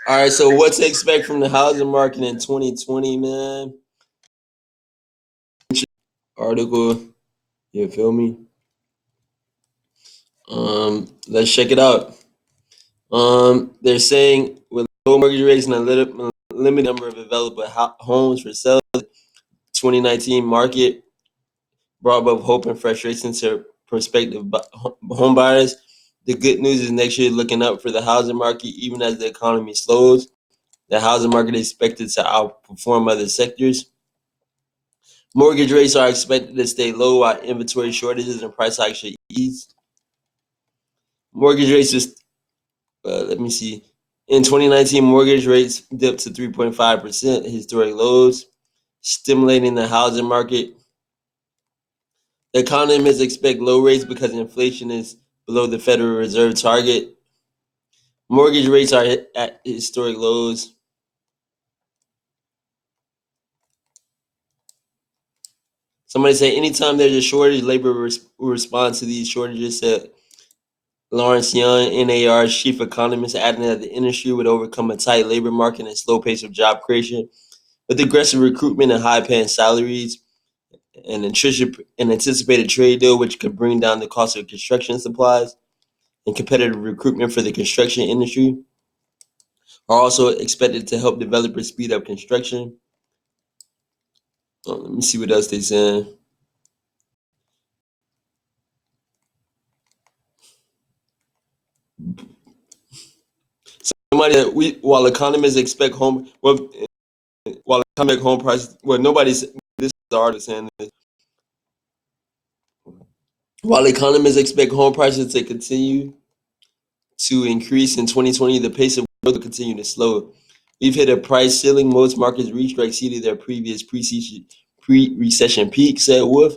All right, so what to expect from the housing market in 2020, man? Article, you feel me? Let's check it out. They're saying with low mortgage rates and a limited number of available homes for sale, 2019 market brought up hope and frustration to prospective home buyers. The good news is next year looking up for the housing market, even as the economy slows. The housing market is expected to outperform other sectors. Mortgage rates are expected to stay low while inventory shortages and price hikes should ease. Mortgage rates is, let me see. In 2019, mortgage rates dipped to 3.5%, historic lows, stimulating the housing market. Economists expect low rates because inflation is below the Federal Reserve target. Mortgage rates are at historic lows. Somebody say anytime there's a shortage, labor will respond to these shortages, said Lawrence Young, NAR's chief economist, adding that the industry would overcome a tight labor market and slow pace of job creation with aggressive recruitment and high-paying salaries and an anticipated trade deal, which could bring down the cost of construction supplies and competitive recruitment for the construction industry, are also expected to help developers speed up construction. Let me see what else they saying. Somebody that while economists expect while economic home prices, nobody's this is the artist saying this. While economists expect home prices to continue to increase in 2020, the pace of growth will continue to slow. We've hit a price ceiling most markets reached or exceeded their previous pre-recession peak, said Wolf.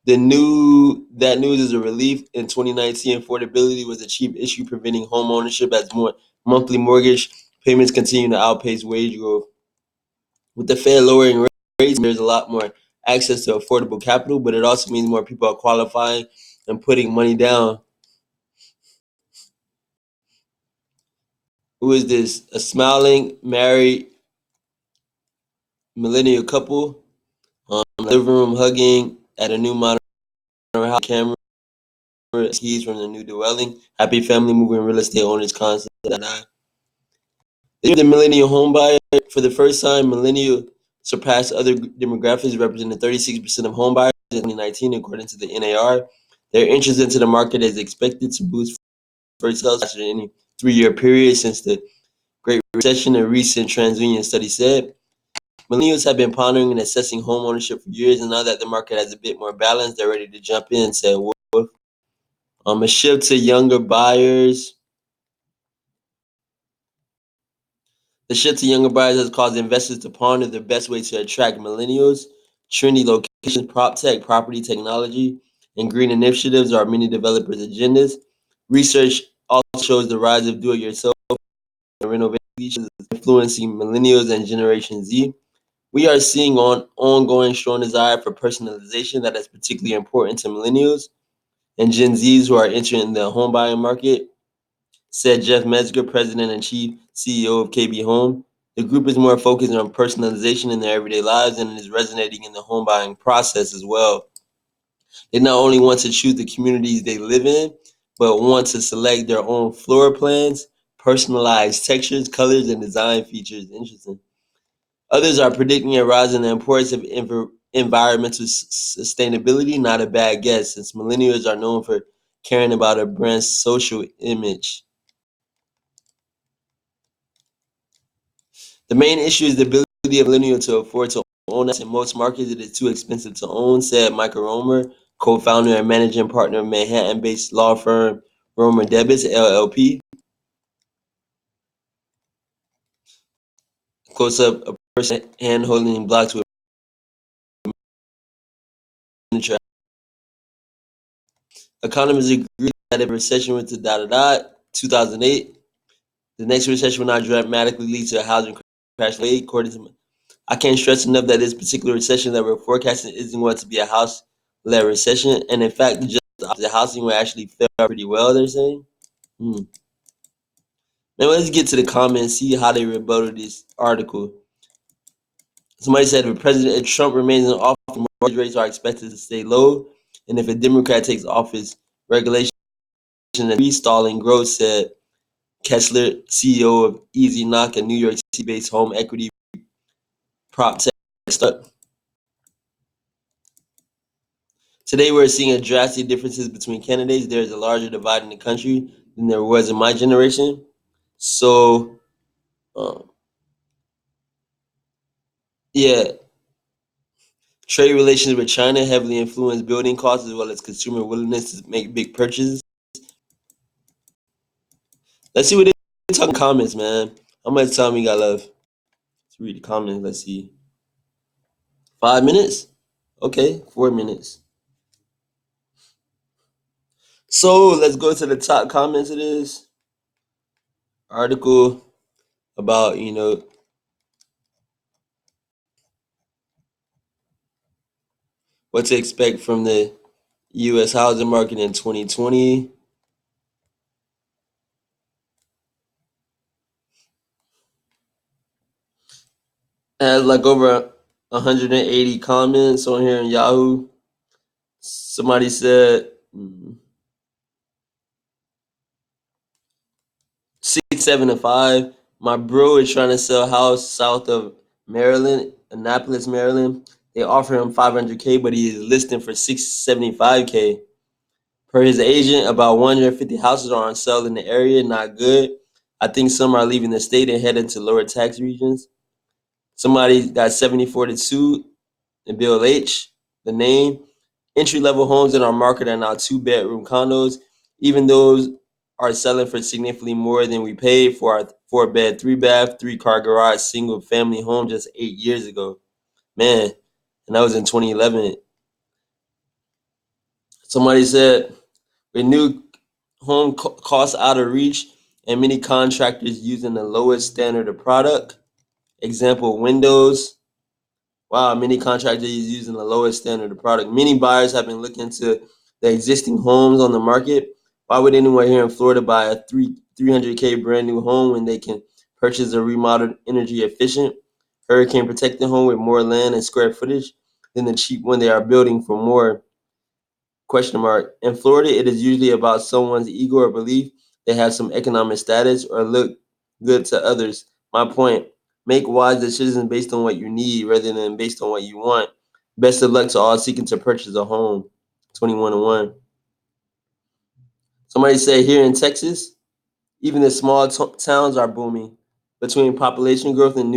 That news is a relief. In 2019, affordability was a chief issue preventing home ownership as more monthly mortgage payments continue to outpace wage growth. With the Fed lowering rates, there's a lot more access to affordable capital, but it also means more people are qualifying and putting money down. Who is this? A smiling, married millennial couple, living room hugging at a new modern house. Camera keys from the new dwelling. Happy family moving real estate owners concept. The millennial home buyer. For the first time, millennial surpassed other demographics, representing 36% of home buyers in 2019, according to the NAR. Their interest into the market is expected to boost first sales faster than any 3-year period since the Great Recession, a recent TransUnion study said. Millennials have been pondering and assessing home ownership for years, and now that the market has a bit more balance, they're ready to jump in, said Wolf. A shift to younger buyers. The shift to younger buyers has caused investors to ponder the best way to attract millennials. Trendy locations, prop tech, property technology, and green initiatives are many developers' agendas. Research also shows the rise of do-it-yourself and renovation is influencing millennials and Generation Z. We are seeing ongoing strong desire for personalization that is particularly important to millennials and Gen Zs who are entering the home buying market, said Jeff Metzger, president and chief CEO of KB Home. The group is more focused on personalization in their everyday lives and is resonating in the home buying process as well. They not only want to choose the communities they live in, but want to select their own floor plans, personalized textures, colors, and design features. Interesting. Others are predicting a rise in the importance of environmental sustainability, not a bad guess, since millennials are known for caring about a brand's social image. The main issue is the ability of millennials to afford to own. In most markets, it is too expensive to own, said Michael Romer, co-founder and managing partner of Manhattan-based law firm Romer Debits, LLP. Close up a person hand holding blocks with miniature. Economists agree that if a recession went to 2008, the next recession will not dramatically lead to a housing crash. According to I can't stress enough that this particular recession that we're forecasting isn't going to be a house-led recession, and in fact, just the housing will actually fare pretty well. They're saying. Man, let's get to the comments, see how they rebutted this article. Somebody said if President Trump remains in office, mortgage rates are expected to stay low, and if a Democrat takes office, regulation and stalling growth, said Kessler, CEO of Easy Knock, a New York City-based home equity prop tech startup. Today, we're seeing a drastic differences between candidates. There is a larger divide in the country than there was in my generation. So, um, yeah, trade relations with China heavily influence building costs as well as consumer willingness to make big purchases. Let's see what they talk in comments, man. How much time we got left to read the comments? Let's see. 5 minutes? Okay, 4 minutes. So let's go to the top comments of this article about, what to expect from the U.S. housing market in 2020. It has like over 180 comments on here in Yahoo. Somebody said 6, 7, and 5. My bro is trying to sell a house south of Maryland, Annapolis, Maryland. They offer him 500K, but he is listing for 675K. Per his agent, about 150 houses are on sale in the area. Not good. I think some are leaving the state and heading to lower tax regions. Somebody got 7042 and Bill H. The name. Entry level homes in our market are now 2 bedroom condos. Even those are selling for significantly more than we paid for our 4 bed, 3 bath, 3 car garage single family home just 8 years ago. Man, and that was in 2011. Somebody said with new home costs out of reach and many contractors using the lowest standard of product. Example, windows. Wow, many contractors using the lowest standard of product. Many buyers have been looking to the existing homes on the market. Why would anyone here in Florida buy a 300K brand new home when they can purchase a remodeled, energy efficient, hurricane protected home with more land and square footage than the cheap one they are building for more? Question mark. In Florida, it is usually about someone's ego or belief they have some economic status or look good to others. My point. Make wise decisions based on what you need rather than based on what you want. Best of luck to all seeking to purchase a home. 21 and 1. Somebody said here in Texas, even the small towns are booming. Between population growth and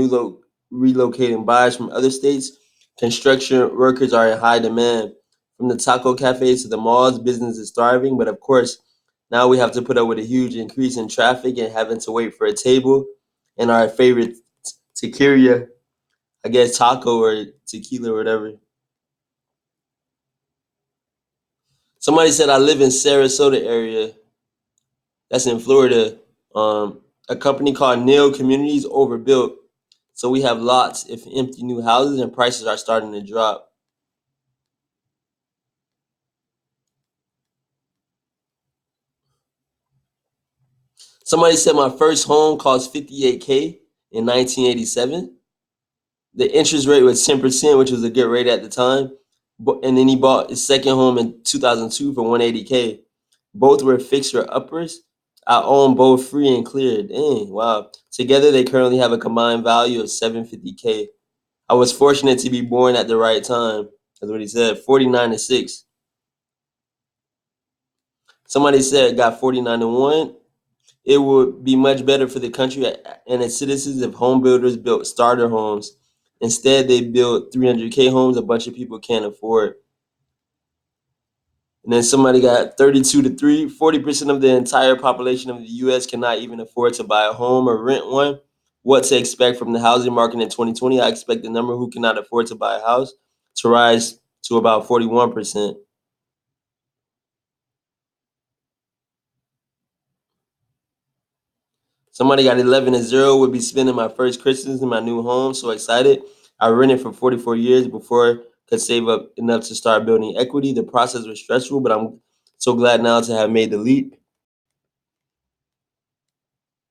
relocating buyers from other states, construction workers are in high demand. From the taco cafes to the malls, business is thriving. But of course, now we have to put up with a huge increase in traffic and having to wait for a table and our favorite tequila, I guess taco or tequila or whatever. Somebody said I live in Sarasota area. That's in Florida. A company called Neil Communities overbuilt. So we have lots of empty new houses and prices are starting to drop. Somebody said my first home cost 58K in 1987. The interest rate was 10%, which was a good rate at the time. And then he bought his second home in 2002 for 180K. Both were fixed or uppers. I own both free and clear. Dang, wow. Together they currently have a combined value of 750K. I was fortunate to be born at the right time. That's what he said. 49 to 6. Somebody said got 49 to 1. It would be much better for the country and its citizens if home builders built starter homes. Instead, they built 300K homes a bunch of people can't afford. And then somebody got 32 to 3. 40% of the entire population of the U.S. cannot even afford to buy a home or rent one. What to expect from the housing market in 2020? I expect the number who cannot afford to buy a house to rise to about 41%. Somebody got 11 and 0. Would be spending my first Christmas in my new home. So excited. I rented for 44 years before could save up enough to start building equity. The process was stressful, but I'm so glad now to have made the leap.